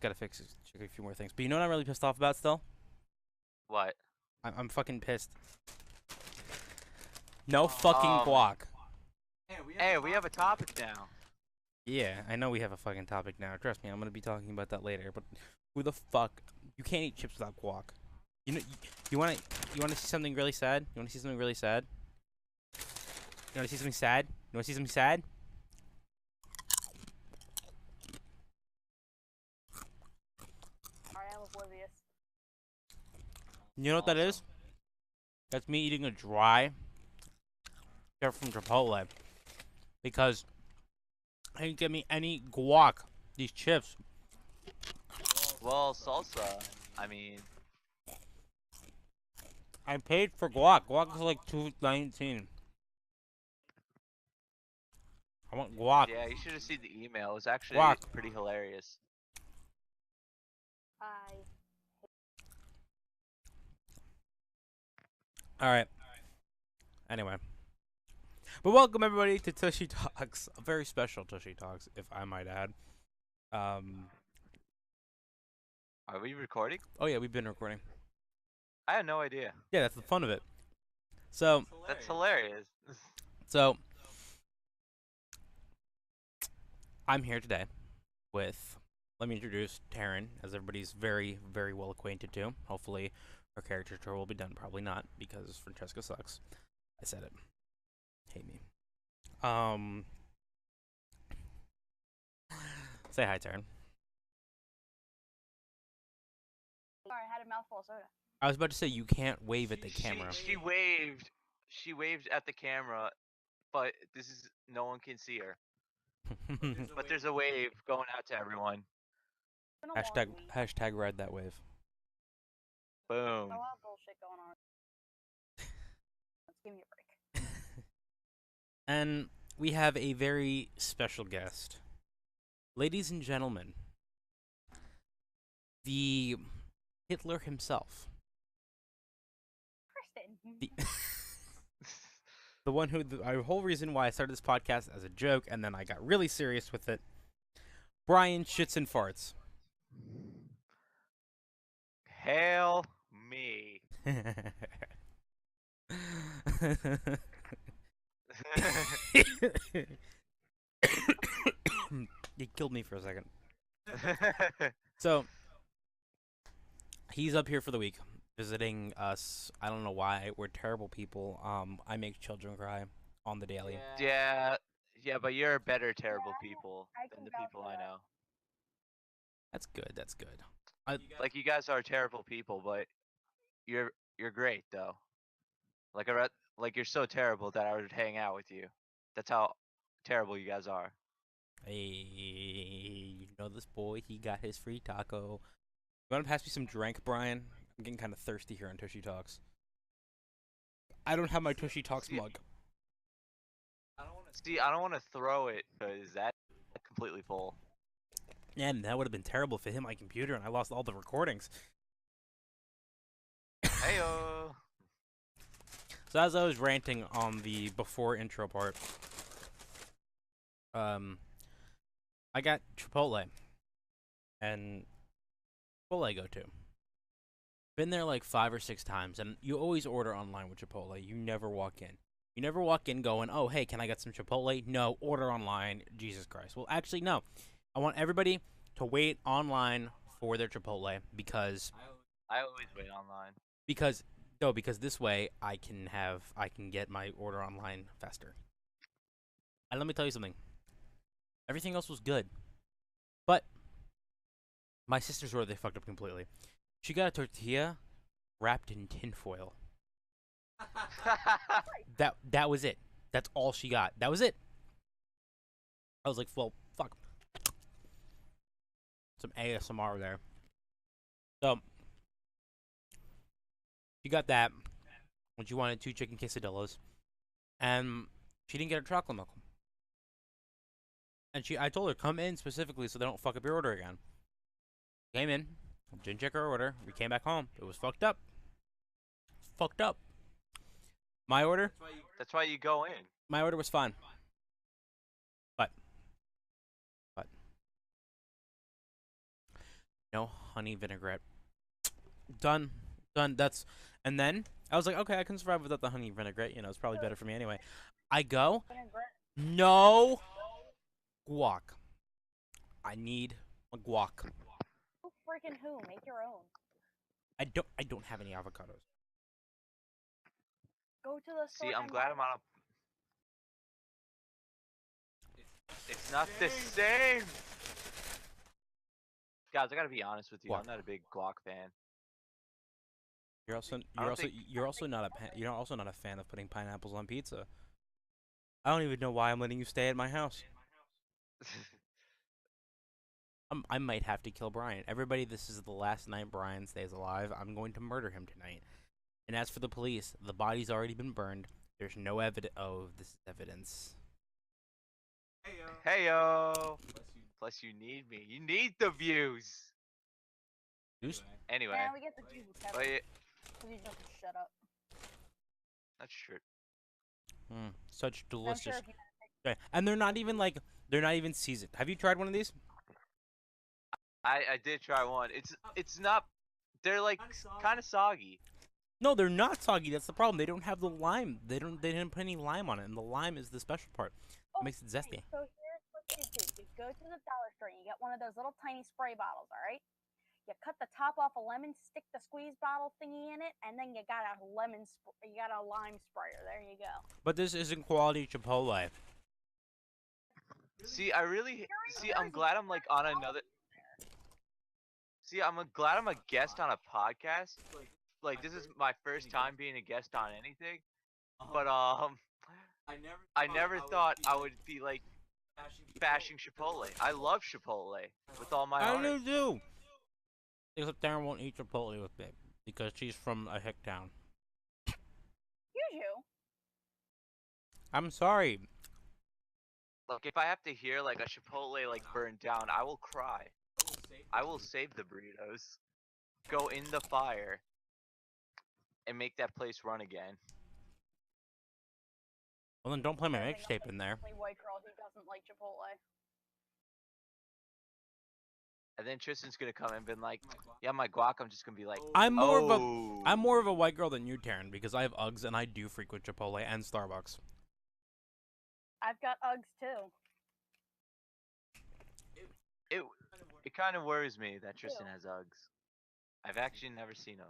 gotta check a few more things. But you know what I'm really pissed off about still? What? I'm fucking pissed. No fucking guac. Hey, we have a topic now. Yeah, I know we have a fucking topic now. Trust me, I'm gonna be talking about that later. But who the fuck? You can't eat chips without guac. You know, you wanna see something really sad? You wanna see something really sad? You wanna see something sad? You wanna see something sad? Sorry, I'm oblivious. You know what that is? That's me eating a dry chip from Chipotle because I didn't get me any guac. These chips. Well, salsa. I mean, I paid for guac. Guac is like $2.19. I want guac. yeah, you should have seen the email. It was actually Guac. pretty hilarious. I All right. Anyway, but welcome everybody to Tushy Talks, a very special Tushy Talks, if I might add. Um. Are we recording? Oh yeah, we've been recording. I had no idea. Yeah, that's the fun of it. So, That's hilarious. so I'm here today with. Let me introduce Taryn, as everybody's very, very well acquainted to. Hopefully, her character tour will be done. Probably not, because Francesca sucks. I said it. Hate me. Say hi, Taryn. sorry, I had a mouthful of soda. I was about to say you can't wave at the camera. She waved. She waved at the camera, but no one can see her. But there's a wave going out to everyone. It's been a long hashtag week. hashtag ride that wave. Boom. A lot of bullshit going on. Let's give me a break. And we have a very special guest. Ladies and gentlemen, the Hitler himself. Kristen. The one who, the whole reason why I started this podcast as a joke, and then I got really serious with it. Brian Shits and Farts. Hail me. He killed me for a second. So, he's up here for the week, visiting us. I don't know why. We're terrible people. I make children cry on the daily. yeah, but you're better terrible Yeah, people I than can the vouch people for I that. know. That's good. That's good. Like you guys are terrible people, but you're great though. Like you're so terrible that I would hang out with you. That's how terrible you guys are. Hey, you know this boy, he got his free taco. You want to pass me some drink, Brian? I'm getting kind of thirsty here on Tushy Talks. I don't have my Tushy Talks mug. I don't want to throw it because that's completely full. And that would have been terrible if it hit my computer and I lost all the recordings. Heyo. So as I was ranting on the before intro part, I got Chipotle. And Chipotle I go to. Been there like 5 or 6 times, and you always order online with Chipotle. You never walk in. You never walk in going, oh, hey, can I get some Chipotle? No, order online. Jesus Christ. Well, actually, no. I want everybody to wait online for their Chipotle because I always wait online. because this way I can get my order online faster. And let me tell you something. Everything else was good, but my sister's order, they fucked up completely. She got a tortilla wrapped in tinfoil. That was it. That's all she got. That was it. I was like, well, fuck. Some ASMR there. So she got that when she wanted 2 chicken quesadillas, and she didn't get her chocolate milk. And I told her, come in specifically so they don't fuck up your order again. Came in, didn't check her order. We came back home. It was fucked up. Fucked up. My order? That's why you go in. My order was fine. But No honey vinaigrette. Done. Done. And then I was like, okay, I can survive without the honey vinaigrette. You know, it's probably better for me anyway. I go, Vinaigrette. no guac. I need a guac. Who freaking who? Make your own. I don't have any avocados. Go to the store See, I'm and glad buy I'm on a. It's not the same. Guys, I gotta be honest with you. Guac. I'm not a big guac fan. You're also I don't think- you're also not a fan of putting pineapples on pizza. I don't even know why I'm letting you stay at my house. I might have to kill Brian. Everybody, this is the last night Brian stays alive. I'm going to murder him tonight. And as for the police, the body's already been burned. There's no evidence. Oh, this is evidence. Hey yo. Plus, you need me. You need the views. Who's- Anyway, Yeah, we get the views, but Kevin. yeah, Please don't shut up. that's true. Such I'm sure delicious. if you Okay, and they're not even seasoned. Have you tried one of these? I did try one. It's not. They're like kind of soggy. No, they're not soggy. That's the problem. They don't have the lime. They didn't put any lime on it, and the lime is the special part. It makes it zesty. So here's what you do. You go to the dollar store and you get one of those little tiny spray bottles, alright? You cut the top off a lemon, stick the squeeze bottle thingy in it, and then you got a lime sprayer. There you go. But this isn't quality Chipotle. See, I'm glad I'm like on another. See, glad I'm a guest on a podcast. Like this is my first time being a guest on anything. But I never thought I would be like bashing Chipotle. I love Chipotle with all my heart. I do. Except Darren won't eat Chipotle with me because she's from a hick town. You. I'm sorry. Look, if I have to hear like a Chipotle like burned down, I will cry. I will save the burritos, go in the fire, and make that place run again. Well, then don't play my I think mixtape in there. the only white girl who doesn't like Chipotle. And then Tristan's gonna come and be like, "Yeah, my guac." I'm just gonna be like, I'm more "Oh." of a white girl than you, Taryn, because I have Uggs and I do frequent Chipotle and Starbucks. I've got Uggs too. It kind of worries me that Tristan has Uggs. I've actually never seen them.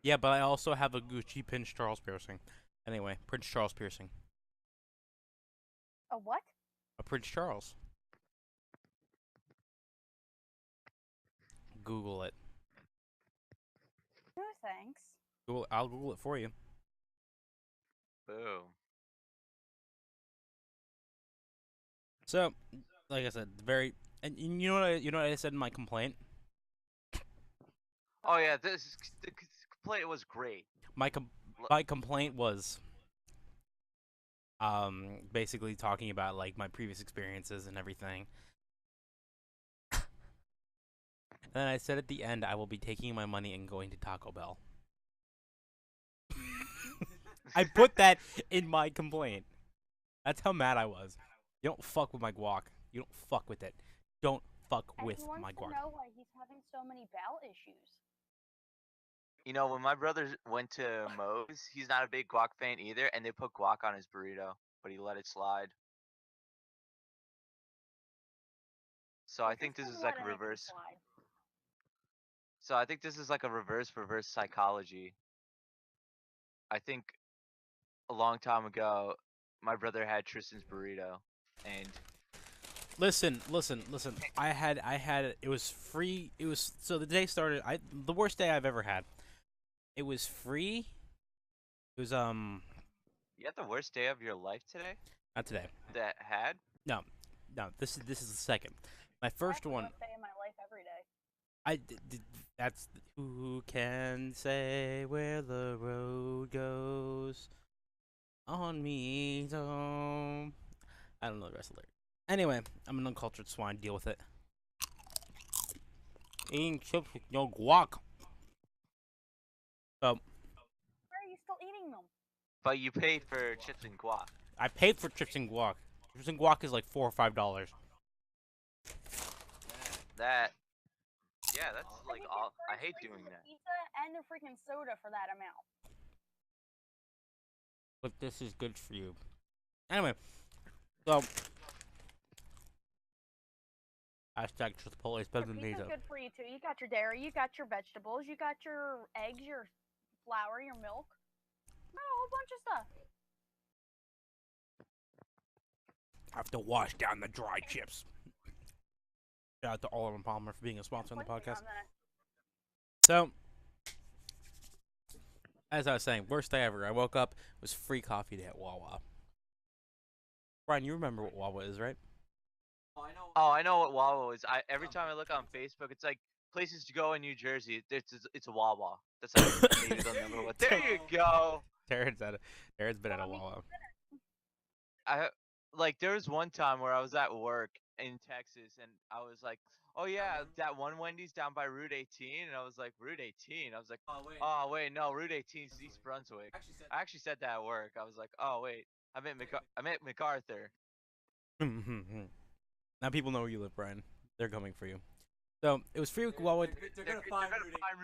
Yeah, but I also have a Gucci Prince Charles piercing. Anyway, Prince Charles piercing. A what? A Prince Charles. Google it. No thanks. I'll Google it for you. Boo. So, like I said, and you know what I said in my complaint. Oh yeah, the complaint was great. My complaint was basically talking about like my previous experiences and everything. And then I said at the end I will be taking my money and going to Taco Bell. I put that in my complaint. That's how mad I was. You don't fuck with my guac. You don't fuck with it. Don't fuck And with he wants my to guac. know why he's having so many bowel issues. You know, when my brother went to Moe's, he's not a big guac fan either, and they put guac on his burrito, but he let it slide. So I think this is like a reverse. So I think this is like a reverse psychology. I think a long time ago, my brother had Tristan's burrito, and Listen. I had it was free. It was so the day started. The worst day I've ever had. It was free. It was you had the worst day of your life today. not today. That had. No. This is the second. My first one. Day in my life every day. That's who can say where the road goes on me home. I don't know the rest of the lyrics. Anyway, I'm an uncultured swine. Deal with it. Eating chips with no guac. So Why are you still eating them? But you paid for chips and guac. I paid for chips and guac. Chips and guac is like $4 or $5. That Yeah, that's If like you all. get I three hate slices doing of that. pizza and a freaking soda for that amount. But this is good for you. Anyway, so hashtag Chipotle is better Your than pizza's pizza. good for you too. You got your dairy, you got your vegetables, you got your eggs, your flour, your milk. No, a whole bunch of stuff. Have to wash down the dry chips. Shout out to Oliver Palmer for being a sponsor on the Plenty podcast. on that. So, as I was saying, worst day ever. I woke up, it was free coffee day at Wawa. Brian, you remember what Wawa is, right? Oh, I know what Wawa is. Every time I look on Facebook, it's like places to go in New Jersey. It's a Wawa. That's like maybe the number one. There you go. Darren's been at a Well, I mean, Wawa. I like there was one time where I was at work in Texas and I was like, "Oh yeah, that one Wendy's down by Route 18." And I was like, "Route 18?" I was like, "Oh wait, no, Route 18 is East Brunswick." I actually said that at work. I was like, "Oh wait, I meant MacArthur." Now people know where you live, Brian. They're coming for you. So it was free with Wawa. They're gonna find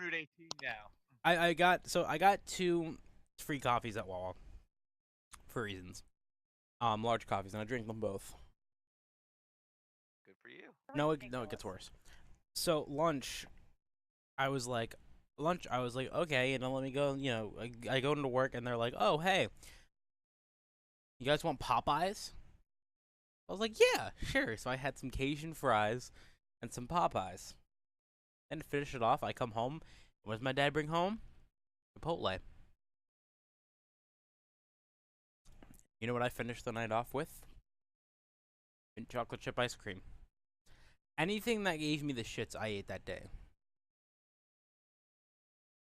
Route 18 now. I got 2 free coffees at Wawa for reasons. Large coffees, and I drink them both. Good for you. No, it gets worse. So I was like, okay, let me go. I go into work, and they're like, oh, hey, you guys want Popeyes? I was like, yeah, sure. So I had some Cajun fries and some Popeyes. And to finish it off, I come home. What does my dad bring home? Chipotle. You know what I finished the night off with? Mint chocolate chip ice cream. Anything that gave me the shits, I ate that day.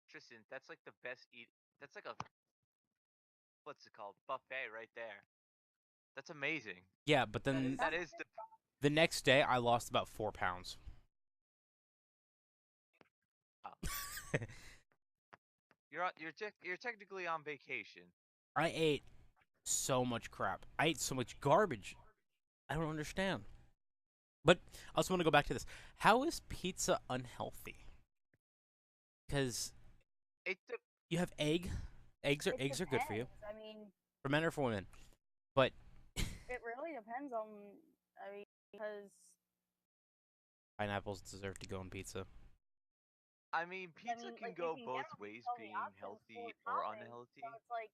Tristan, that's like the best eat. That's like a what's it called? Buffet right there. That's amazing. Yeah, but then That is the next day, I lost about 4 pounds. you're technically on vacation. I ate so much crap. I ate so much garbage. I don't understand. But I also want to go back to this. How is pizza unhealthy? Because It you have egg. Eggs are good for you. depends. I mean, For men or for women. But it really depends on. I mean, because pineapples deserve to go on pizza. pizza can like go you can both get ways, so many being options healthy for or toppings, unhealthy. so it's like,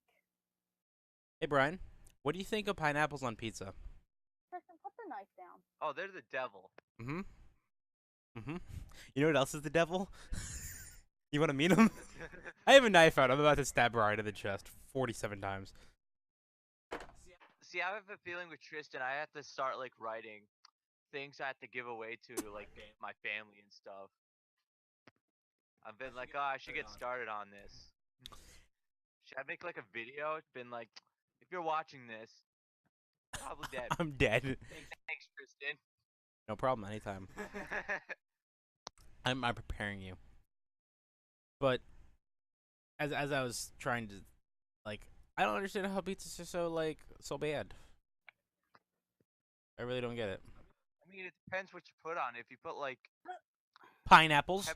Hey, Brian, what do you think of pineapples on pizza? Tristan, put the knife down. Oh, they're the devil. Mm-hmm. Mm-hmm. You know what else is the devil? You want to meet him? I have a knife out. I'm about to stab Brian in the chest 47 times. See, I have a feeling with Tristan, I have to start like writing things I have to give away to like my family and stuff. I've been like, oh, I should get started on this. Should I make like a video? It's been like, if you're watching this, probably dead. I'm dead. Thanks, Tristan. No problem. Anytime. I'm preparing you. But as I was trying to, like, I don't understand how pizzas are so bad. I really don't get it. It depends what you put on. If you put like, Pineapples.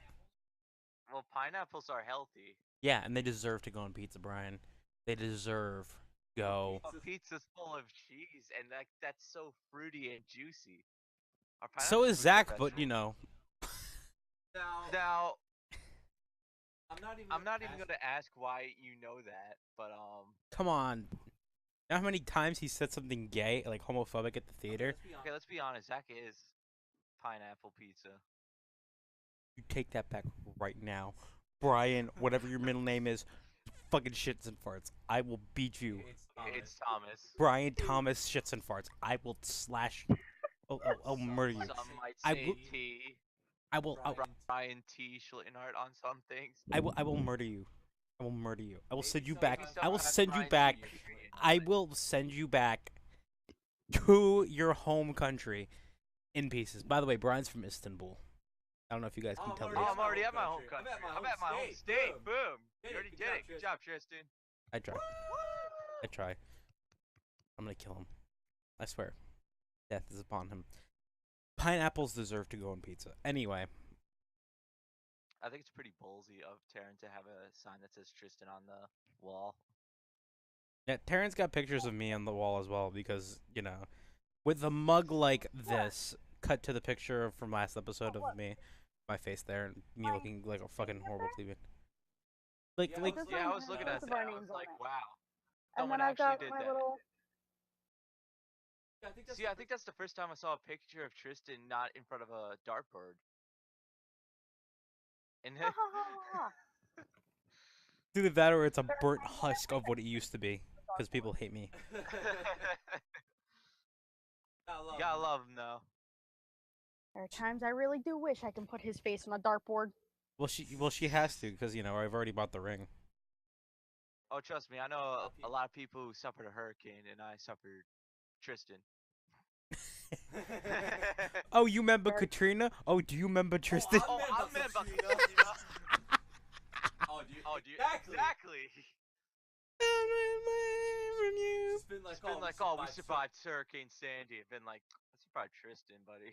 well, pineapples are healthy. Yeah, and they deserve to go on pizza, Brian. They deserve to go. A pizza's full of cheese, and that's so fruity and juicy. Are So is pineapples Zach, good but vegetables? Now, I'm not even gonna ask why you know that, but come on. You know how many times he said something gay, like homophobic at the theater? okay, let's be honest. Zach is pineapple pizza. You take that back right now. Brian, whatever your middle name is, fucking shits and farts. I will beat you. It's Thomas. Brian Thomas shits and farts. I will slash you. I'll murder you. Some might I say will- T. I will Brian T. Schlittenhardt on some things. I will murder you. I will murder you. I will send you Maybe back. I will sometimes send you Brian back. T. is great. I will send you back to your home country in pieces. By the way, Brian's from Istanbul. I don't know if you guys can tell Oh, this. I'm already at my home country. I'm at my home state. Boom. You already did it. Good job, Tristan. I try. I try. I'm gonna kill him. I swear. Death is upon him. Pineapples deserve to go on pizza. Anyway. I think it's pretty ballsy of Taryn to have a sign that says Tristan on the wall. Yeah, Terrence got pictures of me on the wall as well because, with a mug like this, cut to the picture from last episode of me, my face there, and me looking like a fucking horrible cleavage. Yeah, I was looking at that. I was like, wow. And Someone then I've actually got did my that. little. See, I think that's the first time I saw a picture of Tristan not in front of a dartboard. And It's either that or it's a burnt husk of what it used to be, because people hate me. you gotta love him though. There are times I really do wish I can put his face on a dartboard. Well, she has to, because I've already bought the ring. Oh, trust me, I know a lot of people who suffered a hurricane, and I suffered Tristan. Oh, you remember Katrina? Oh, do you remember Tristan? I remember Katrina. Oh, do you? Exactly. You. It's been like, oh, we survived Hurricane Sandy. I've been like, I survived Tristan, buddy.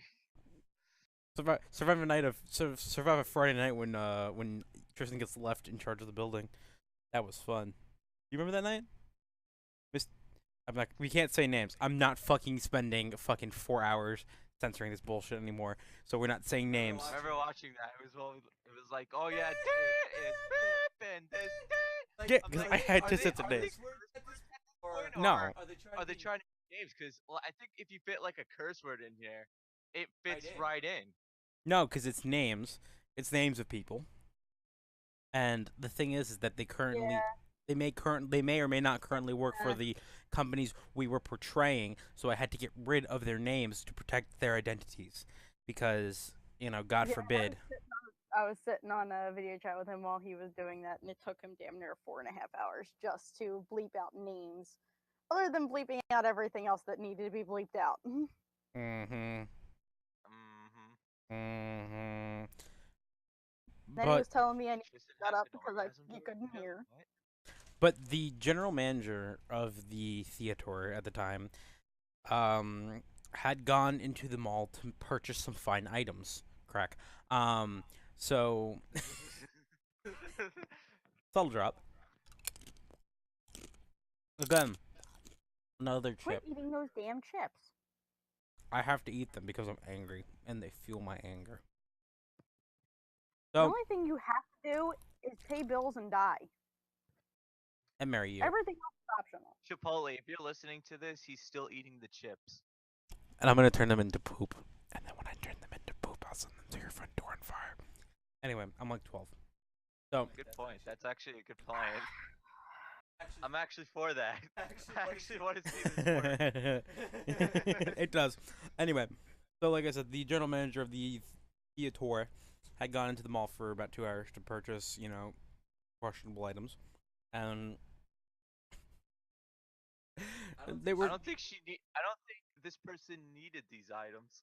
Survive a Friday night when Tristan gets left in charge of the building. That was fun. You remember that night? We can't say names. I'm not fucking spending fucking 4 hours censoring this bullshit anymore. So we're not saying names. I remember watching that. It was like, oh yeah, and this. Yeah, because I had to censor names. No. Are they trying to make names? Because I think if you fit like a curse word in here, it fits right in. No, because it's names. It's names of people. And the thing is that they currently, they may or may not currently work for the companies we were portraying. So I had to get rid of their names to protect their identities, because God forbid. I was sitting on a video chat with him while he was doing that, and it took him damn near 4.5 hours just to bleep out names, other than bleeping out everything else that needed to be bleeped out. Mm-hmm. Mm-hmm. Then he was telling me I needed to shut up because you couldn't hear. But the general manager of the theater at the time, had gone into the mall to purchase some fine items. Crack. So subtle drop. Again, another chip. Quit eating those damn chips. I have to eat them because I'm angry, and they fuel my anger. The So, only thing you have to do is pay bills and die. and marry you. Everything else is optional. Chipotle, if you're listening to this, he's still eating the chips. And I'm gonna turn them into poop. And then when I turn them into poop, I'll send them to your front door on fire. Anyway, I'm like 12. So good point. That's actually a good plan. I'm actually for that. I actually want to see this work. It does. Anyway, so like I said, the general manager of the theater had gone into the mall for about 2 hours to purchase, questionable items, and they were. I don't think this person needed these items.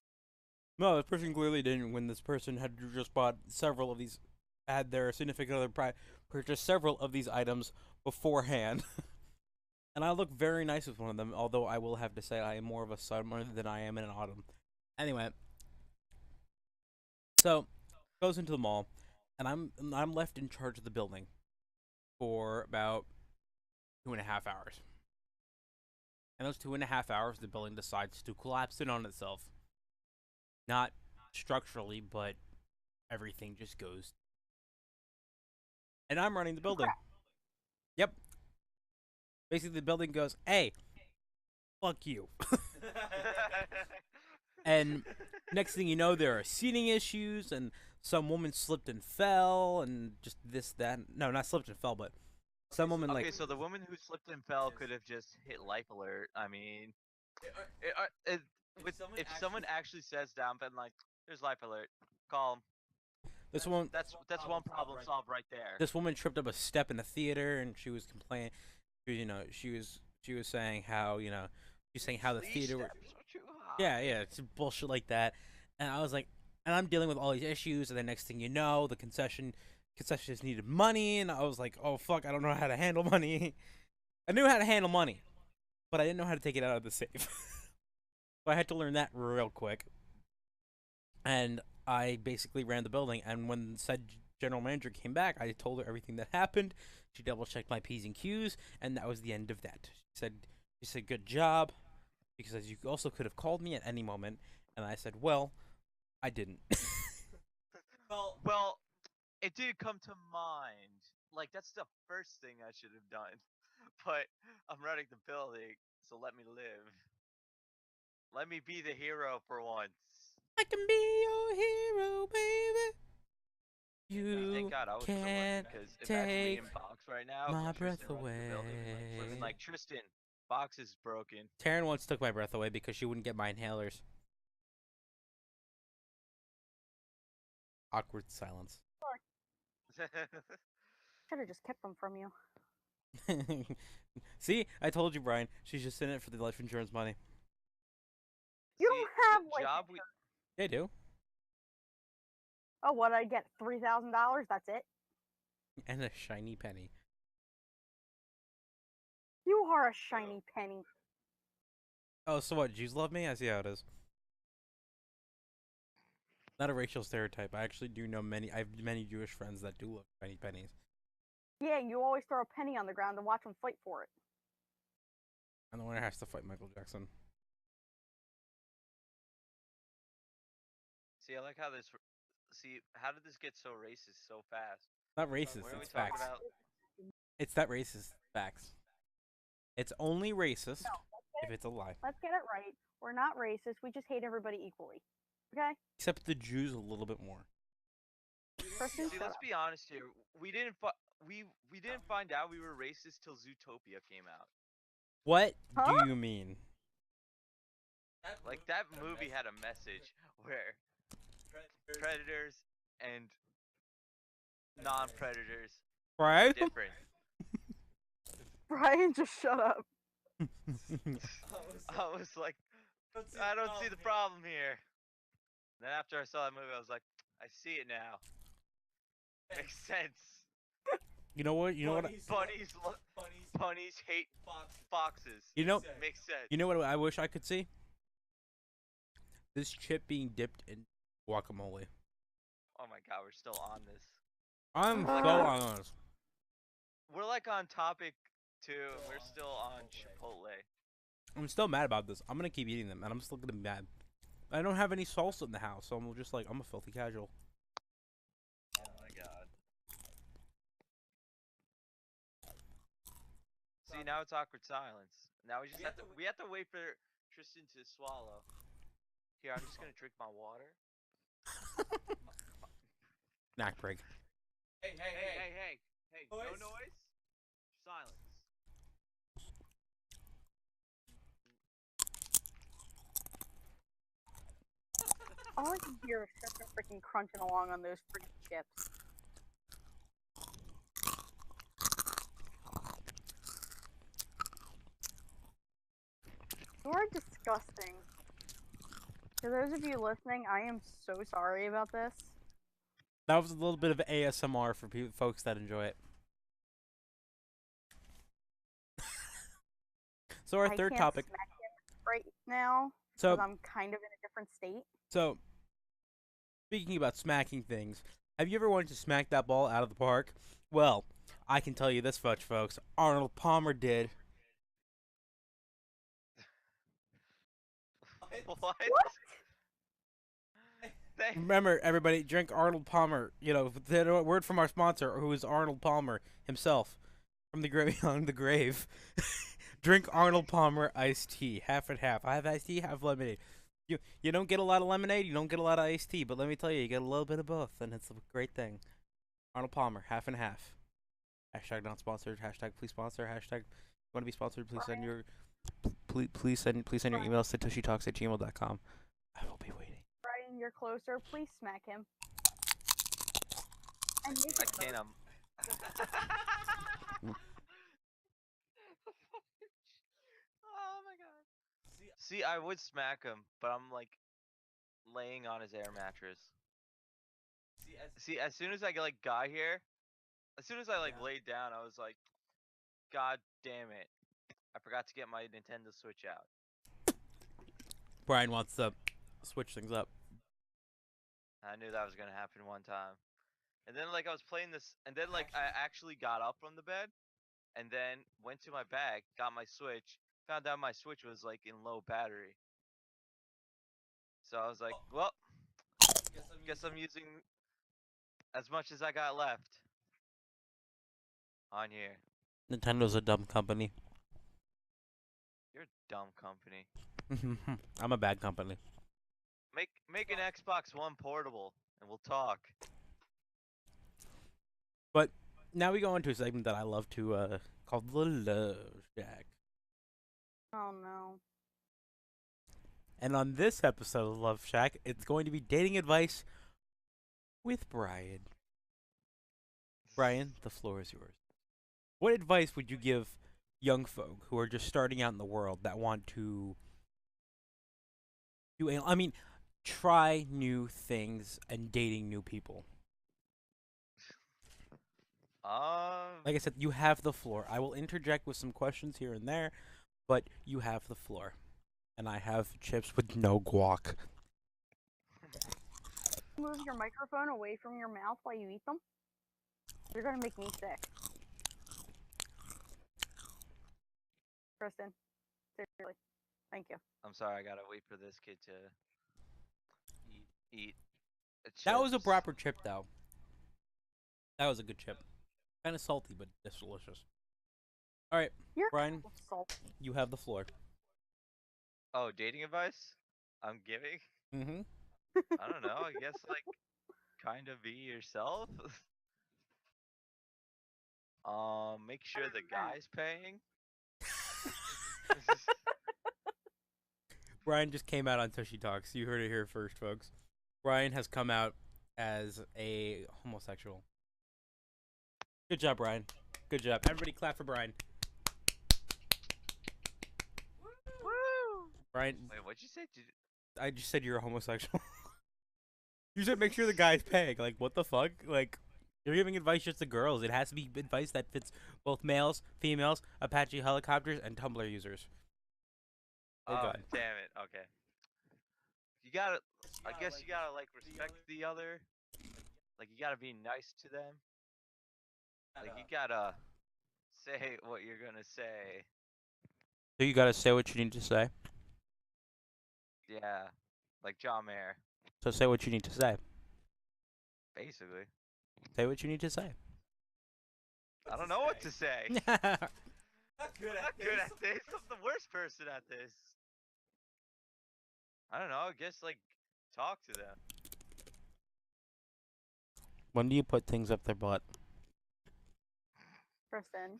No, this person clearly didn't. When this person had just bought several of these, had their significant other purchase several of these items beforehand. And I look very nice with one of them, although I will have to say I am more of a summer than I am in an autumn. Anyway, so goes into the mall, and I'm left in charge of the building for about 2.5 hours. And those 2.5 hours, the building decides to collapse in on itself. Not structurally, but everything just goes. And I'm running the building. Yep. Basically, the building goes, hey, fuck you. And next thing you know, there are seating issues, and some woman slipped and fell, and just this, that. No, not slipped and fell, but some woman okay, so the woman who slipped and fell could have just hit life alert. I mean, if someone actually says down, been like, there's life alert, call 'em. That's one problem solved right there. This woman tripped up a step in the theater, and she was complaining. She was saying how the theater. Yeah, it's bullshit like that. And I was like, and I'm dealing with all these issues, and the next thing you know, the concessions needed money, and I was like, oh fuck, I don't know how to handle money. I knew how to handle money, but I didn't know how to take it out of the safe. So I had to learn that real quick. And I basically ran the building, and when said general manager came back. I told her everything that happened. She double checked my P's and Q's, and that was the end of that. She said good job, because you also could have called me at any moment, and I said, well, I didn't. Well, it did come to mind. Like that's the first thing I should have done. But I'm running the building, so let me live. Let me be the hero for once. I can be your hero, baby. Thank You God I wasn't working, can't because imagine me take in box right now, my Tristan breath running the building, and away. like Tristan, box is broken. Taryn once took my breath away because she wouldn't get my inhalers. Awkward silence. Should have just kept them from you. See, I told you, Brian. She's just in it for the life insurance money. You See, don't have the life job we insurance. They do. Oh, what I get? $3,000. That's it. And a shiny penny. You are a shiny penny. Oh, so what? Jews love me? I see how it is. Not a racial stereotype. I actually do know many. I have many Jewish friends that do love shiny pennies. Yeah, you always throw a penny on the ground and watch them fight for it. And the winner has to fight Michael Jackson. see. I like how this. See, how did this get so racist so fast? Not racist. What are we It's talking facts. about? It's that racist. Facts. It's only racist No, if it's a lie. let's get it right. We're not racist. We just hate everybody equally. Okay? Except the Jews a little bit more. Tristan, See, shut let's up. be honest here. We didn't find out we were racist till Zootopia came out. What Huh? do you mean? Like that movie had a message where predators and non-predators are Right? different. Brian, just shut up. I was like, I don't see the problem here. Then after I saw that movie, I was like, I see it now. Makes sense. You know what? You know what? Bunnies hate foxes. You know. Makes sense. You know what I wish I could see? This chip being dipped in guacamole. Oh my God, we're still on this. I'm Like, so honest. we're like on topic 2, and we're still on Chipotle. I'm still mad about this. I'm gonna keep eating them, and I'm still gonna be mad. I don't have any salsa in the house, so I'm just like, I'm a filthy casual. Oh my God. See, now it's awkward silence. Now we just have to wait for Tristan to swallow. Here, I'm just gonna drink my water. Snack break. Hey, no noise. Silence. All I can hear is Tristan freaking crunching along on those freaking chips. You're disgusting. For those of you listening, I am so sorry about this. That was a little bit of ASMR for folks that enjoy it. So our third I can't topic. smack him right now So because I'm kind of in a different state. So, speaking about smacking things, have you ever wanted to smack that ball out of the park? Well, I can tell you this much, folks. Arnold Palmer did. What? Remember, everybody, drink Arnold Palmer. You know, the word from our sponsor, who is Arnold Palmer himself, from the grave on the grave. Drink Arnold Palmer iced tea, half and half. I have iced tea, half lemonade. You don't get a lot of lemonade, you don't get a lot of iced tea, but let me tell you, you get a little bit of both, and it's a great thing. Arnold Palmer, half and half. Hashtag not sponsored. Hashtag please sponsor. Hashtag want to be sponsored. Please send your please send your emails to TushyTalks@gmail.com. I will be waiting. Brian, you're closer. Please smack him. And make I it can't. Oh my God. See, I would smack him, but I'm like laying on his air mattress. See, as soon as I got here, as soon as I laid down, I was like, God damn it! I forgot to get my Nintendo Switch out. Brian wants to switch things up. I knew that was gonna happen one time. And then like I was playing this, and then like I actually got up from the bed, and then went to my bag, got my Switch, found out my Switch was like in low battery. So I was like, well, guess I'm using as much as I got left on here. Nintendo's a dumb company. You're a dumb company. I'm a bad company. Make an Xbox One portable, and we'll talk. But now we go into a segment that I love to called the Love Shack. Oh no. And on this episode of Love Shack, it's going to be dating advice with Brian. Brian, the floor is yours. What advice would you give young folk who are just starting out in the world that want to try new things and dating new people? Like I said, you have the floor. I will interject with some questions here and there, but you have the floor. And I have chips with no guac. Move your microphone away from your mouth while you eat them. You're gonna make me sick. Kristen, seriously. Thank you. I'm sorry, I gotta wait for this kid to eat. That was a chips. proper chip, though. That was a good chip. Kind of salty, but it's delicious. All right, You're Brian, salty. you have the floor. Oh, dating advice? I'm giving? Mm-hmm. I don't know. I guess like kind of be yourself. Make sure the guy's paying. Brian just came out on TushyTalks. You heard it here first, folks. Brian has come out as a homosexual. Good job, Brian. Good job. Everybody clap for Brian. Woo! Brian, Wait, what'd you say? I just said you're a homosexual. You said make sure the guy's paying. Like, what the fuck? Like, you're giving advice just to girls. It has to be advice that fits both males, females, Apache helicopters, and Tumblr users. Oh, Oh, God. damn it. Okay. You gotta. I guess you gotta like respect the other. Like you gotta be nice to them. Like you gotta say what you're gonna say. So you gotta say what you need to say. Yeah. Like John Mayer, So say what you need to say. basically. Say what you need to say. I don't know what to say. Not good at this. I'm the worst person at this. I don't know. I guess like talk to them. When do you put things up their butt? Kristen.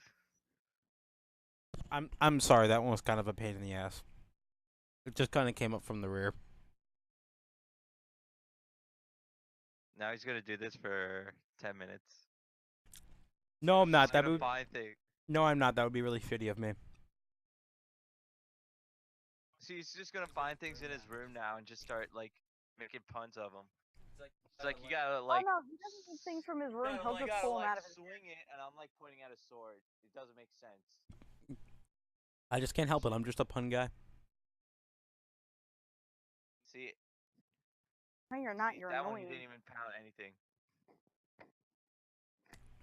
I'm sorry, that one was kind of a pain in the ass. It just kind of came up from the rear. Now he's gonna do this for 10 minutes. No, I'm not. He's That gonna would find things. No, I'm not. That would be really shitty of me. See, he's just gonna find things in his room now and just start like making puns of them. It's like you gotta like. Oh no, he doesn't get things from his room. He'll You just gotta pull them like out of his. swing it, and I'm like pointing at a sword. It doesn't make sense. I just can't help it. I'm just a pun guy. See, No, you're not. You're that one you annoying. didn't even pound anything.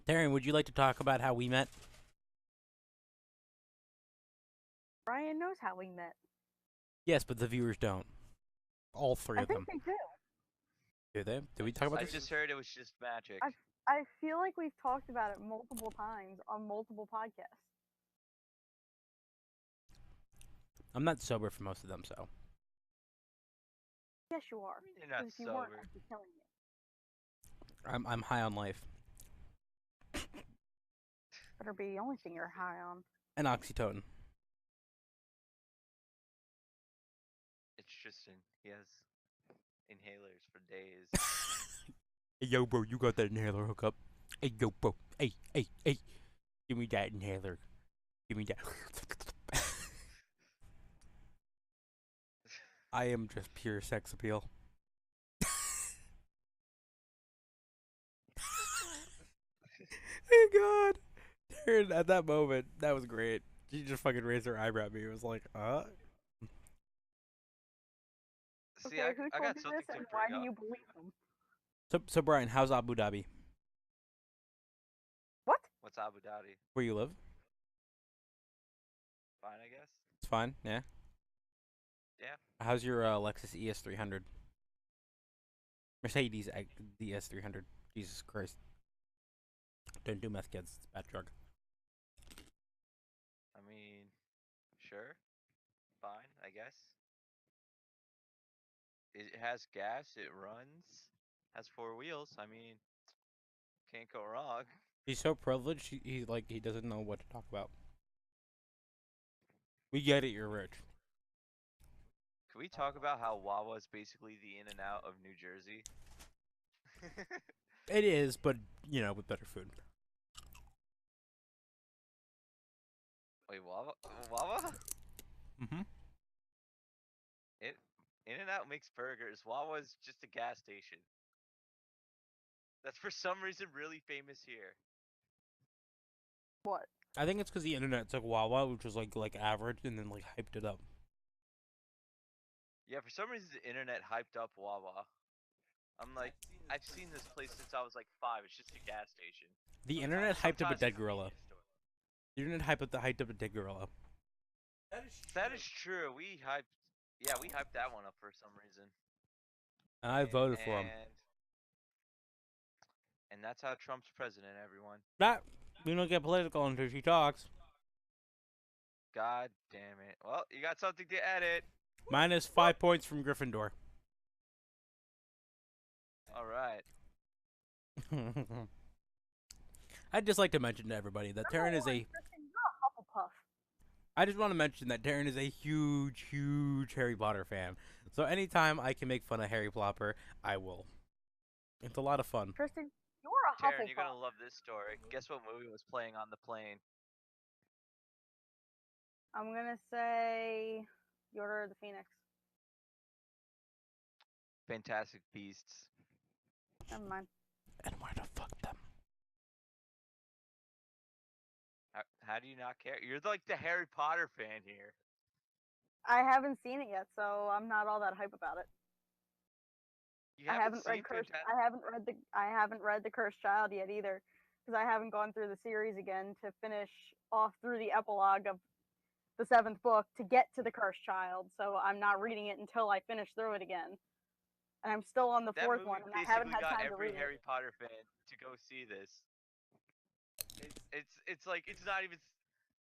Darren, would you like to talk about how we met? Brian knows how we met. Yes, but the viewers don't. All three I of think them. they do. Do they? Did we talk about I this? just heard it was just magic. I feel like we've talked about it multiple times on multiple podcasts. I'm not sober for most of them, so. Yes, you are. You're not 'Cause if you weren't, sober. I'd be killing you. I'm high on life. Better be the only thing you're high on. And oxytocin. It's Tristan. He has inhalers for days. Hey, yo, bro, you got that inhaler hookup? Hey, yo, bro. Hey, hey, hey. Give me that inhaler. Give me that. I am just pure sex appeal. Oh, God. Darren, at that moment, that was great. She just fucking raised her eyebrow at me. It was like, See, Okay, who I told got you something this, to and why bring do up. you believe them? So Brian, how's Abu Dhabi? Abu Dhabi. Where you live? Fine, I guess. It's fine. Yeah. Yeah. How's your Lexus ES300? Mercedes DS300. Jesus Christ. Don't do meth, kids. It's a bad drug. I mean, sure. Fine, I guess. It has gas. It runs. Has 4 wheels. I mean, can't go wrong. He's so privileged. He doesn't know what to talk about. We get it. You're rich. Can we talk about how Wawa is basically the In and Out of New Jersey? It is, but with better food. Wait, Wawa? Wawa? Mm-hmm. It In and Out makes burgers. Wawa is just a gas station. That's for some reason really famous here. What? I think it's because the internet took Wawa, which was like average, and then hyped it up. Yeah, for some reason the internet hyped up Wawa. I'm like, I've seen this place since I was like 5. It's just a gas station. The internet hyped up a Sometimes dead it's gorilla. convenience store. The internet hyped up a dead gorilla. That is true. We hyped that one up for some reason. And I voted for him. And that's how Trump's president, everyone. That we don't get political on TushyTalks. God damn it. Well, you got something to edit. Minus 5 points from Gryffindor. All right. I'd just like to mention to everybody that Taryn is a. Kristen, you're a Hufflepuff. I just want to mention that Taryn is a huge, huge Harry Potter fan. So anytime I can make fun of Harry Plopper, I will. It's a lot of fun. Kristen, you're a Taryn, Hufflepuff. you're gonna love this story. Guess what movie was playing on the plane? I'm gonna say The Order of the Phoenix. Fantastic Beasts. Never mind. And where to fuck them? How do you not care? You're like the Harry Potter fan here. I haven't seen it yet, so I'm not all that hype about it. You I haven't haven't read seen Cursed. Fantastic. I haven't read the Cursed Child yet either, because I haven't gone through the series again to finish off through the epilogue of the 7th book to get to the Cursed Child. So I'm not reading it until I finish through it again, and I'm still on the That 4th movie one, and I haven't basically had got time to every read Harry it. Potter fan to go see this. It's like it's not even.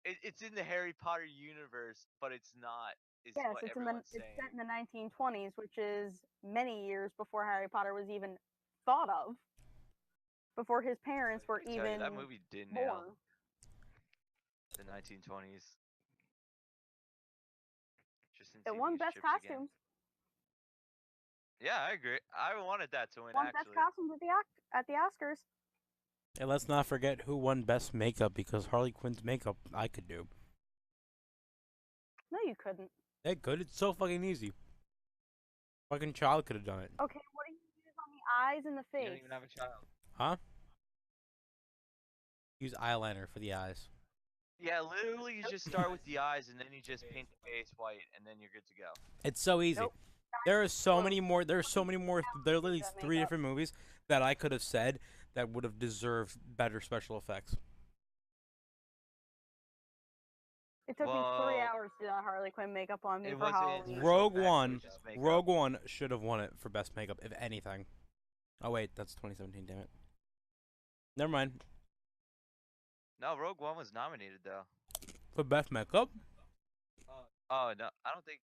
It's in the Harry Potter universe, but it's not. Is Yes, what it's everyone's it's set in saying. the 1920s, which is many years before Harry Potter was even thought of, before his parents were I tell you, even that movie did nail born. the 1920s. Just in It won these Best trips again. Costumes. Yeah, I agree. I wanted that to win Won Best actually. Costumes at the Oscars. And let's not forget who won Best Makeup, because Harley Quinn's makeup I could do. No, you couldn't. They could. It's so fucking easy. Fucking child could have done it. Okay, what do you use on the eyes and the You face? don't even have a child. Huh? Use eyeliner for the eyes. Yeah, literally, you just start with the eyes and then you just paint the face white and then you're good to go. It's so easy. Nope. There are so many more. There are so many more. There are literally that 3 makeup. different movies that I could have said that would have deserved better special effects. It took me 3 hours to do that Harley Quinn makeup on me It for wasn't Halloween. special Rogue effects, it One. was just makeup. Rogue One should have won it for best makeup, if anything. Oh wait, that's 2017. Damn it. Never mind. No, Rogue One was nominated though. For best makeup. Oh no, I don't think.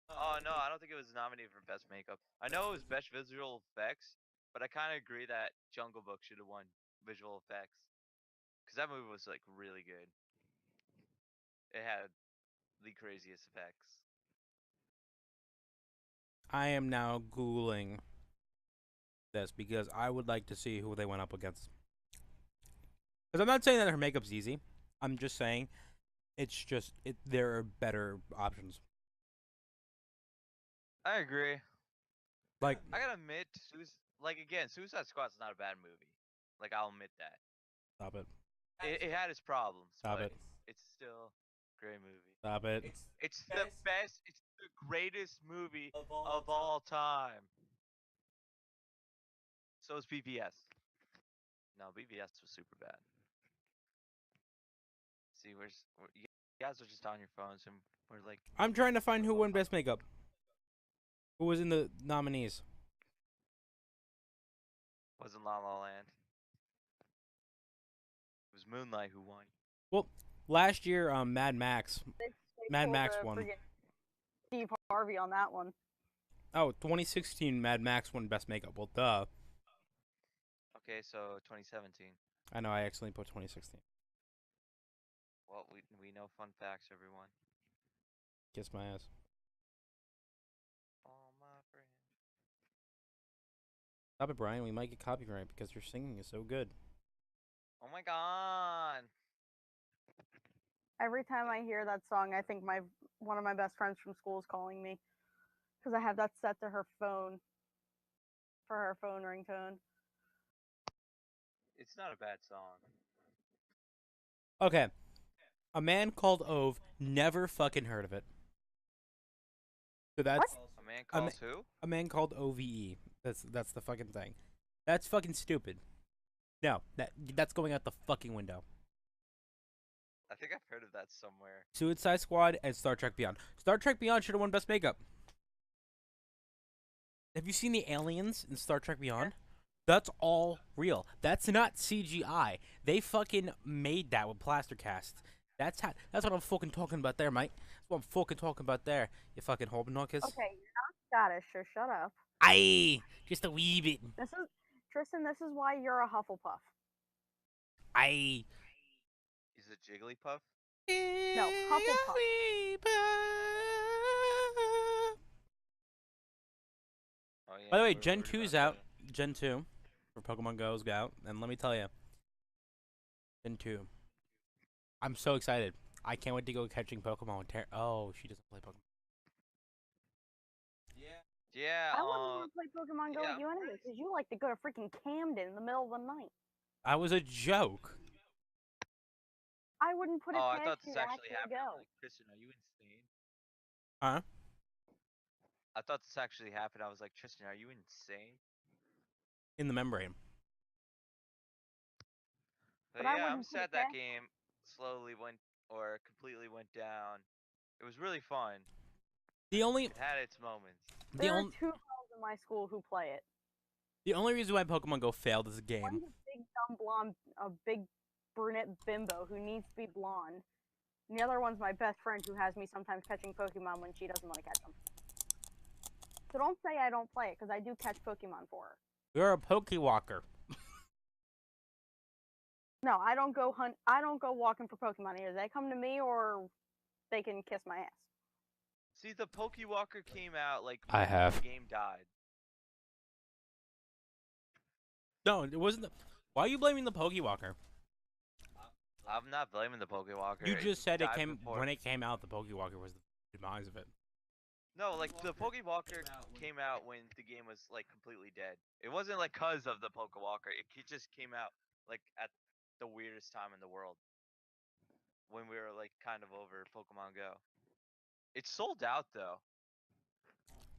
Oh no, I don't think it was nominated for best makeup. I know it was best visual effects, but I kind of agree that Jungle Book should have won visual effects, because that movie was like really good. It had the craziest effects. I am now googling this because I would like to see who they went up against. Because I'm not saying that her makeup's easy. I'm just saying there are better options. I agree. Like, I gotta admit, Suicide Squad's not a bad movie. Like, I'll admit that. stop it. It had its problems, Stop but it. it's still a great movie. Stop it. It's the best. It's the greatest movie of all time. So is BVS. No, BVS was super bad. See, you guys are just on your phones, and we're like, I'm trying to find who won Best Makeup. Who was in the nominees? wasn't La La Land. It was Moonlight who won. Well, last year, Mad Max. They Mad pulled Max a won. friggin' Steve Harvey on that one. Oh, 2016 Mad Max won Best Makeup. Well, duh. Okay, so 2017. I know, I accidentally put 2016. Well, we know fun facts, everyone. Kiss my ass. Oh my friend. Stop it, Brian. We might get copyright because your singing is so good. Oh my god. Every time I hear that song, I think one of my best friends from school is calling me because I have that set to her phone for her phone ringtone. It's not a bad song. Okay. A Man Called Ove. Never fucking heard of it. So that's A man a, ma- calls who? a Man Called OVE. That's the fucking thing. That's fucking stupid. No, that's going out the fucking window. I think I've heard of that somewhere. Suicide Squad and Star Trek Beyond. Star Trek Beyond should have won Best Makeup. Have you seen the aliens in Star Trek Beyond? That's all real. That's not CGI. They fucking made that with plaster casts. That's what I'm fucking talking about there, mate. That's what I'm fucking talking about there. You fucking hobnockers. Okay, you're not Scottish, so shut up. Aye, just a wee bit. This is Tristan. This is why you're a Hufflepuff. Aye. He's a Jigglypuff? No, Hufflepuff. Oh yeah. By the way, we're Gen worried 2's about out. Gen 2 for Pokemon Go's out, and let me tell you, Gen 2. I'm so excited. I can't wait to go catching Pokemon with Oh, she doesn't play Pokemon. Yeah, I wouldn't want to play Pokemon Go yeah. with you anyway, because you like to go to freaking Camden in the middle of the night. I was a joke. I wouldn't put it Oh, I past thought you this to actually actually happened. I'm go. like, Tristan, are you insane? Huh? I thought this actually happened. I was like, Tristan, are you insane? In the membrane. But But I yeah, I'm wouldn't put sad it that past. game slowly went or completely went down. It was really fun. The only It had its moments. the There are only two girls in my school who play it. the only reason why Pokemon Go failed as a game. One's a big dumb blonde, a big brunette bimbo who needs to be blonde. And the other one's my best friend who has me sometimes catching Pokemon when she doesn't want to catch them. So don't say I don't play it, because I do catch Pokemon for her. You're a Pokewalker. No, I don't go hunt. I don't go walking for Pokemon either. They come to me, or they can kiss my ass. See, the Pokewalker came out like I have. the game died. No, it wasn't. Why are you blaming the Pokewalker? I'm not blaming the Pokewalker. You just said it died came before. when it came out. The Pokewalker was the demise of it. No, like the Pokewalker came out when the game was like completely dead. It wasn't like cause of the Pokewalker. It just came out like at the weirdest time in the world when we were like kind of over Pokemon Go. It's sold out though.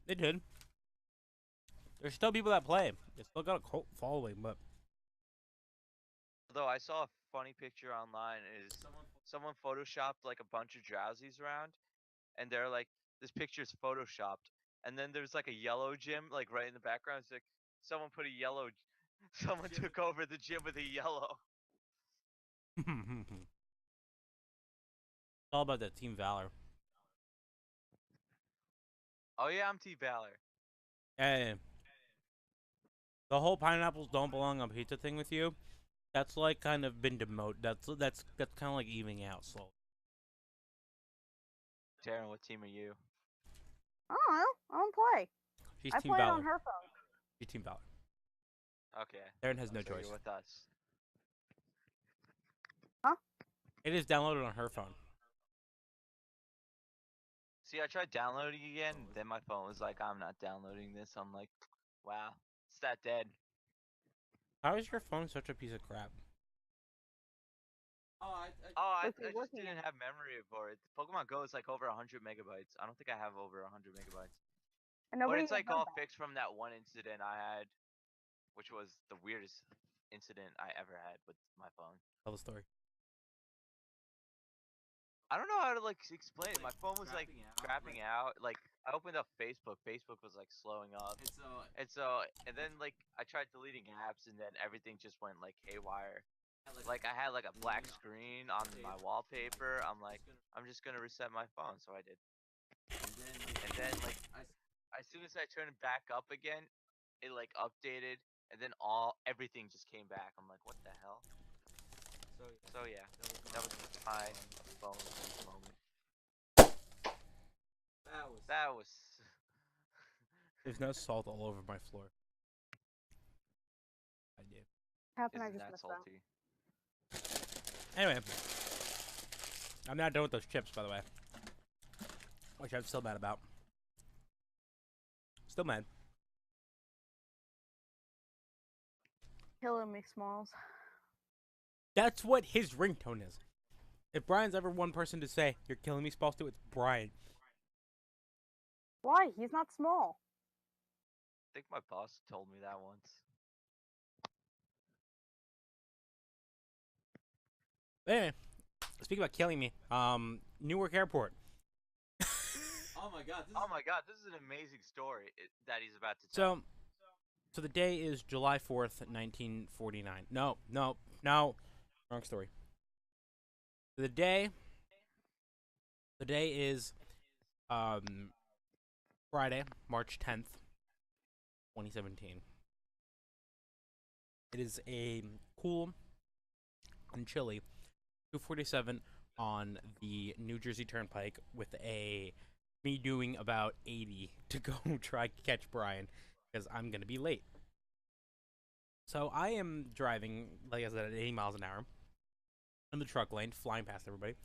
They did. There's still people that play. It's still got a cult following, but Although I saw a funny picture online is someone photoshopped like a bunch of drowsies around, and they're like, this picture's photoshopped, and then there's like a yellow gym like right in the background. It's like someone put a yellow, someone took over the gym with a yellow. it's all about that Team Valor. Oh yeah, I'm T Valor. Hey, the whole pineapples don't belong on pizza thing with you. That's like kind of been demoted. That's kind of like evening out slowly. Darren, what team are you? I don't know. I don't play. She's I Team play it Valor. on her phone. She's Team Valor. Okay. Darren has no So choice. you're with us. Huh? It is downloaded on her phone. See, I tried downloading again, then my phone was like, I'm not downloading this. I'm like, wow, it's that dead. How is your phone such a piece of crap? Oh, I What's it just working didn't at? have memory for it. Pokemon Go is like over 100 megabytes. I don't think I have over 100 megabytes. And But nobody it's like heard all that. fixed from that one incident I had, which was the weirdest incident I ever had with my phone. Tell the story. I don't know how to like explain it. My phone was like crapping out. Like I opened up Facebook. Facebook was like slowing up. And then like I tried deleting apps, and then everything just went like haywire. Like I had like a black screen on my wallpaper. I'm like, I'm just gonna reset my phone, so I did. And then like as soon as I turned it back up again, it like updated, and then everything just came back. I'm like, what the hell? So yeah, that was my phone moment. That was. There's no salt all over my floor. I do. Happened, I Isn't just that missed that. salty? Anyway, I'm not done with those chips, by the way. Which I'm still mad about. Still mad. Killing me, Smalls. That's what his ringtone is. If Brian's ever one person to say, "You're killing me," supposed to, it's Brian. Why? He's not small. I think my boss told me that once. Anyway, speaking about killing me, Newark Airport. Oh my god, this is an amazing story that he's about to tell. So the day is July 4th, 1949. No, wrong story. The day is Friday, March 10th, 2017. It is a cool and chilly 2:47 on the New Jersey Turnpike with me doing about 80 to go try to catch Brian because I'm going to be late. So I am driving, like I said, at 80 miles an hour in the truck lane, flying past everybody.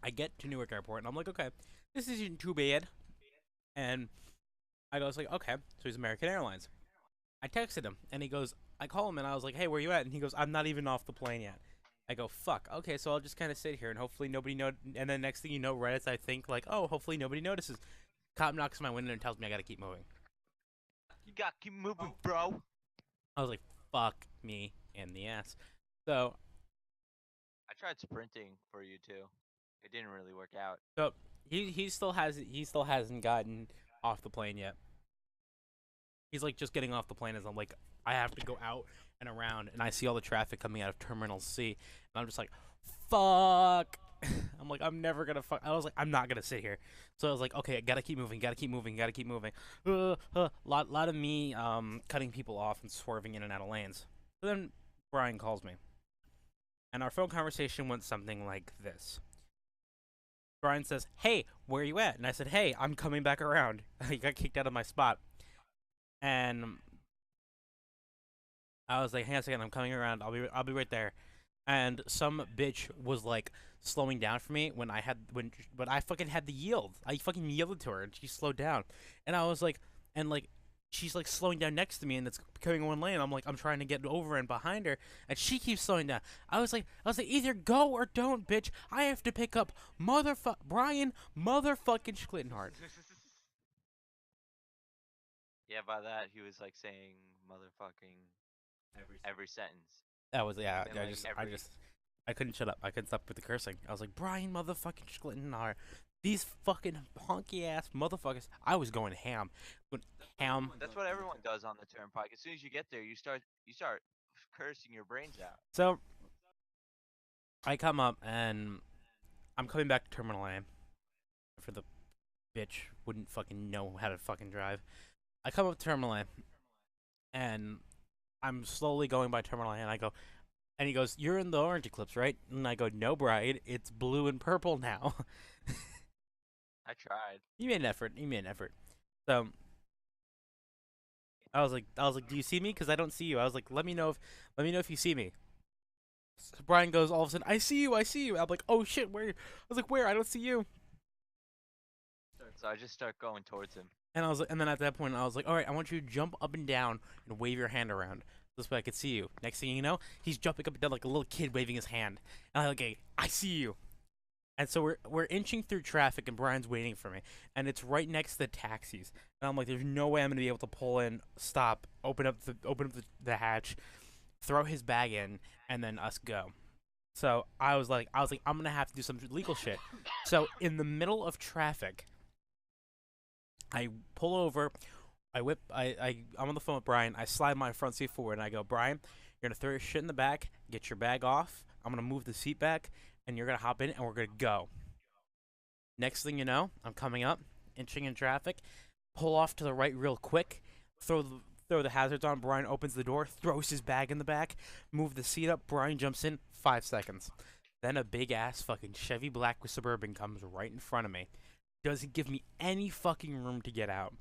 I get to Newark Airport, and I'm like, okay, this isn't too bad. And I was like, okay, so he's American Airlines. I texted him, and he goes, I call him, and I was like, hey, where you at? And he goes, I'm not even off the plane yet. I go, fuck, okay, so I'll just kind of sit here, and hopefully nobody and then next thing you know, right as I think, like, oh, hopefully nobody notices, cop knocks on my window and tells me I gotta keep moving. You gotta keep moving, bro. I was like, fuck me in the ass. So I tried sprinting for you too. It didn't really work out. So he still hasn't gotten off the plane yet. He's like just getting off the plane as I'm like I have to go out and around and I see all the traffic coming out of Terminal C and I'm just like fuck. I'm like I'm never gonna fuck. I was like I'm not gonna sit here. So I was like okay, gotta keep moving. Lot of me cutting people off and swerving in and out of lanes. So then Brian calls me, and our phone conversation went something like this. Brian says, hey, where are you at? And I said, hey, I'm coming back around. I got kicked out of my spot. And I was like, hang on a second, I'm coming around. I'll be right there. And some bitch was like slowing down for me when I fucking had the yield. I fucking yielded to her and she slowed down. And I was like, she's like slowing down next to me and it's becoming one lane. I'm like, I'm trying to get over and behind her and she keeps slowing down. I was like, either go or don't, bitch. I have to pick up Brian motherfucking Schlittenhardt. Yeah, by that he was like saying motherfucking every sentence. That was yeah. And, I couldn't shut up. I couldn't stop with the cursing. I was like, Brian motherfucking Schlittenhardt. These fucking honky ass motherfuckers. I was going ham. Ham. That's what everyone does on the turnpike. As soon as you get there, you start cursing your brains out. So I come up and I'm coming back to Terminal A for the bitch wouldn't fucking know how to fucking drive. I come up to Terminal A and I'm slowly going by Terminal A and I go, and he goes, you're in the orange eclipse, right? And I go, no, Brian, it's blue and purple now. I tried. He made an effort. So I was like, do you see me? Because I don't see you. I was like, let me know if you see me. So Brian goes all of a sudden, I see you. I'm like, oh shit, where? I was like, where? I don't see you. So I just start going towards him. And I was like, and then at that point, I was like, all right, I want you to jump up and down and wave your hand around. This way I could see you. Next thing you know, he's jumping up and down like a little kid waving his hand. And I'm like, okay, I see you. And so we're inching through traffic, and Brian's waiting for me. And it's right next to the taxis. And I'm like, there's no way I'm gonna be able to pull in, stop, open up the hatch, throw his bag in, and then us go. So I was like, I'm gonna have to do some legal shit. So in the middle of traffic, I pull over. I'm on the phone with Brian. I slide my front seat forward and I go, Brian, you're gonna throw your shit in the back, get your bag off. I'm gonna move the seat back, and you're gonna hop in, and we're gonna go. Next thing you know, I'm coming up, inching in traffic, pull off to the right real quick, throw the hazards on. Brian opens the door, throws his bag in the back, move the seat up. Brian jumps in, 5 seconds. Then a big ass fucking Chevy Black with Suburban comes right in front of me. Doesn't give me any fucking room to get out.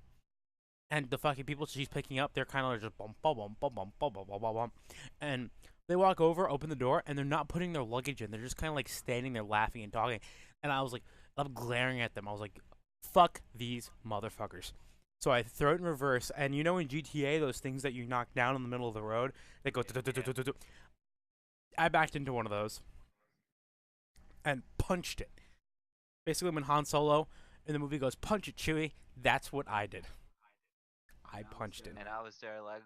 And the fucking people she's picking up, they're kind of like just bum bum bum bum bum bum bum bum bum bum, and they walk over, open the door, and they're not putting their luggage in. They're just kind of like standing there laughing and talking. And I was like, I'm glaring at them. I was like, fuck these motherfuckers. So I throw it in reverse, and you know in GTA those things that you knock down in the middle of the road, they go. I backed into one of those and punched it. Basically, when Han Solo in the movie goes, "Punch it, Chewie," that's what I did. I punched it. And I was there like,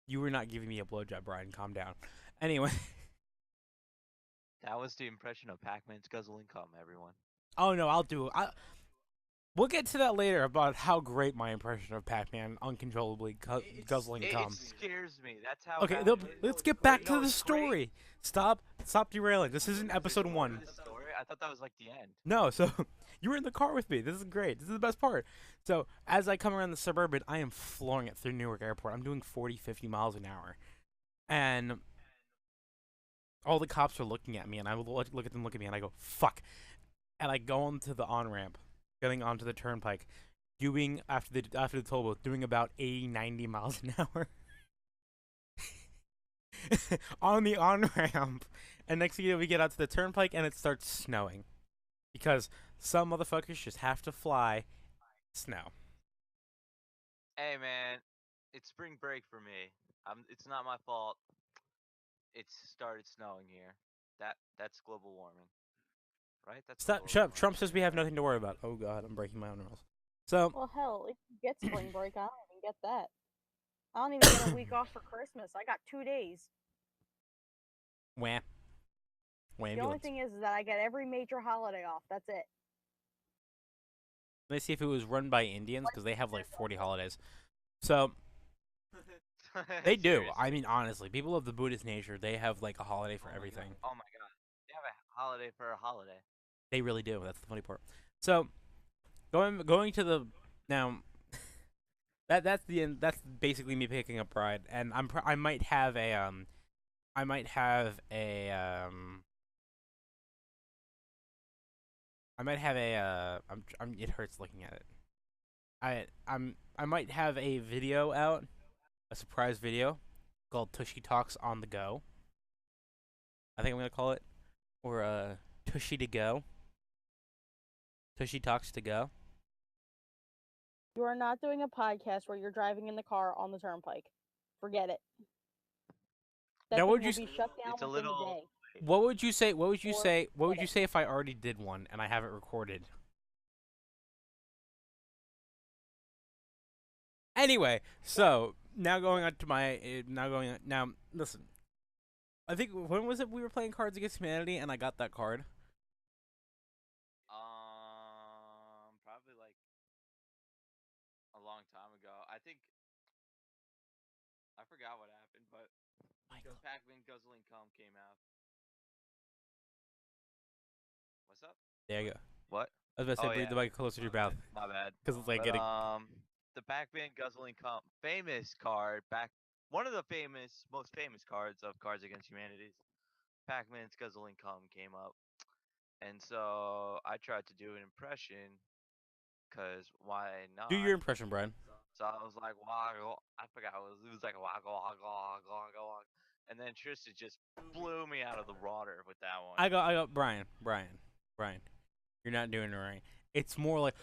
You were not giving me a blowjob, Brian. Calm down. Anyway. that was the impression of Pac-Man's guzzling cum, everyone. Oh no, I'll do it. We'll get to that later about how great my impression of Pac-Man uncontrollably guzzling It cum. scares me. That's how. Okay, bad it is. let's get back to No, the it's great. story. Stop derailing. This isn't episode 1. The story? I thought that was like the end. No, so you were in the car with me. This is great. This is the best part. So as I come around the Suburban, I am flooring it through Newark Airport. I'm doing 40, 50 miles an hour. And all the cops are looking at me, and I look at them, look at me, and I go, fuck. And I go onto the on-ramp, getting onto the turnpike, doing, after the toll booth, doing about 80, 90 miles an hour. On the on-ramp. And next thing you know, we get out to the turnpike, and it starts snowing. Because some motherfuckers just have to fly snow. Hey man, it's spring break for me. It's not my fault. It's started snowing here. That's global warming, right? That's what Stop, global shut up. warming Trump is. says we have nothing to worry about. Oh god, I'm breaking my own rules. So, Well, hell, if you get spring break, I don't even get that. I don't even get a week off for Christmas. I got 2 days. wham. The only Ambulance. thing is that I get every major holiday off. That's it. Let me see if it was run by Indians, because they have like 40 holidays. So, they do. Seriously. I mean, honestly, people of the Buddhist nature, they have like a holiday for everything. Oh my god. They have a holiday for a holiday. They really do. That's the funny part. So, going to the now, that's the end. That's basically me picking up Pride, and I might have a I might have a I might have a it hurts looking at it. I might have a video out, a surprise video called TushyTalks on the go. I think I'm gonna call it, or Tushy to go. TushyTalks to go. You are not doing a podcast where you're driving in the car on the turnpike. Forget it. That Now, thing what will would be you shut down It's a within the little. day. What would you say? What would you Or say? What would forget you it. say if I already did one and I have it recorded? Anyway, so now going on to my now. Listen, I think when was it we were playing Cards Against Humanity and I got that card. Probably like a long time ago. I think I forgot what happened, but Michael. Pac-Man Guzzling Cum came out. What's up? There you go. What? I was about to say, Oh breathe yeah. the mic closer to your mouth My bad. because it's like But getting. the Pac-Man Guzzling Cum, famous card back. One of the most famous cards of Cards Against Humanity. Pac-Man's Guzzling Cum came up, and so I tried to do an impression, cause why Do not? your impression, Brian. So I was like, woggle. I forgot it was like woggle, woggle, woggle, woggle, woggle. And then Tristan just blew me out of the water with that one. I got Brian. You're not doing it right. It's more like.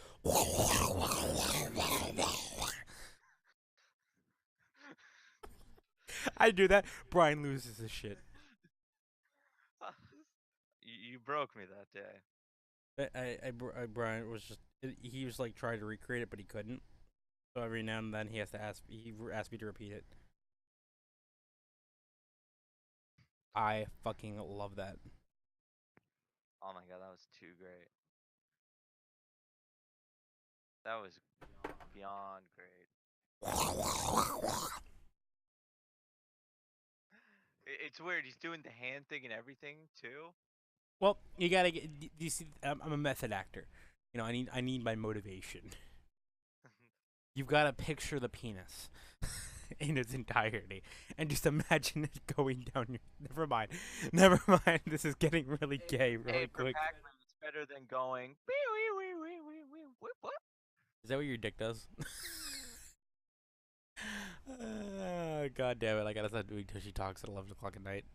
I do that. Brian loses his shit. You broke me that day. Brian was just he was like trying to recreate it, but he couldn't. So every now and then he has to ask me to repeat it. I fucking love that. Oh my god, that was too great. That was beyond great. It's weird. He's doing the hand thing and everything too. Well, you gotta get. You see, I'm a method actor. You know, I need my motivation. You've got to picture the penis in its entirety, and just imagine it going down your. Never mind. Never mind. This is getting really gay really Hey, for quick. Pac-Man, it's better than going. What? Is that what your dick does? God damn it! I gotta stop doing tushy talks at 11 o'clock at night.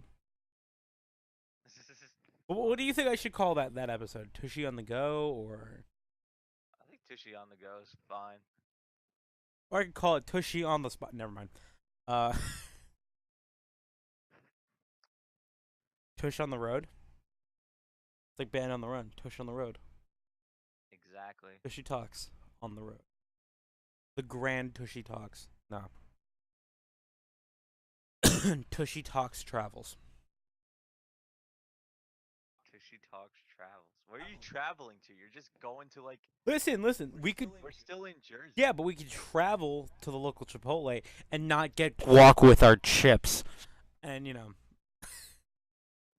What do you think I should call that episode? Tushy on the go, or I think Tushy on the go is fine. I could call it Tushy on the spot. Never mind. Tush on the road. It's like Band on the Run. Tush on the road. Exactly. Tushy talks on the road. The grand Tushy talks. No. Tushy talks travels. Tushy talks travels. Where are you traveling to? You're just going to like. Listen. We could. We're still in Jersey. Yeah, but we could travel to the local Chipotle and not get guac with our chips. And you know.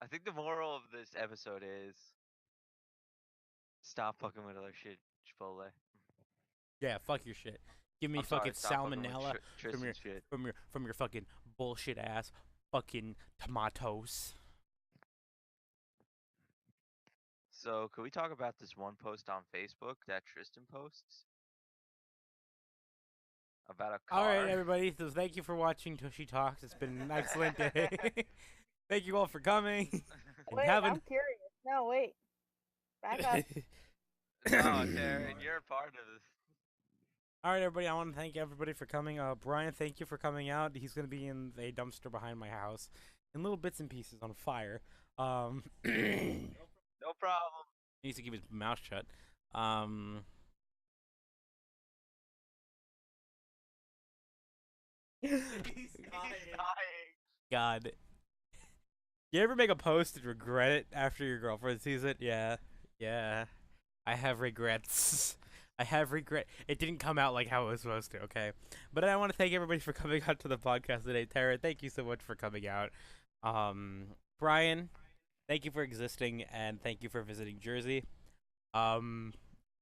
I think the moral of this episode is stop fucking with other shit, Chipotle. Yeah, fuck your shit. Give me I'm sorry, fucking stop fucking with salmonella Tristan's shit. from your fucking bullshit ass fucking tomatoes. So, could we talk about this one post on Facebook that Tristan posts about a All car? right, everybody. So thank you for watching Tushy Talks. It's been an excellent day. Thank you all for coming. And Wait, having... I'm curious. No, wait. Back up. No, Taryn, you're a part of this. All right, everybody. I want to thank everybody for coming. Brian, thank you for coming out. He's gonna be in a dumpster behind my house, in little bits and pieces on fire. He No problem. needs to keep his mouth shut. He's dying. God. You ever make a post and regret it after your girlfriend sees it? Yeah. Yeah. I have regrets. I have regret. It didn't come out like how it was supposed to, okay? But I want to thank everybody for coming out to the podcast today. Tara, thank you so much for coming out. Brian, thank you for existing, and thank you for visiting Jersey. And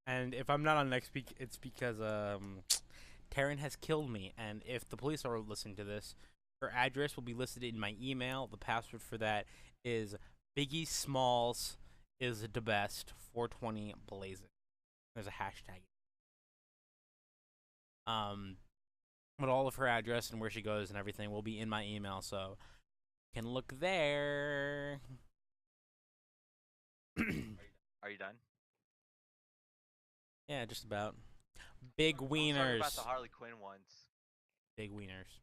if I'm not on next week, it's because Taryn has killed me, and if the police are listening to this, her address will be listed in my email. The password for that is Biggie Smalls is the best 420 blazing. There's a hashtag. But all of her address and where she goes and everything will be in my email, so you can look there. Are you done? Yeah, just about. Big Let's talk wieners. about the Harley Quinn ones. Big wieners.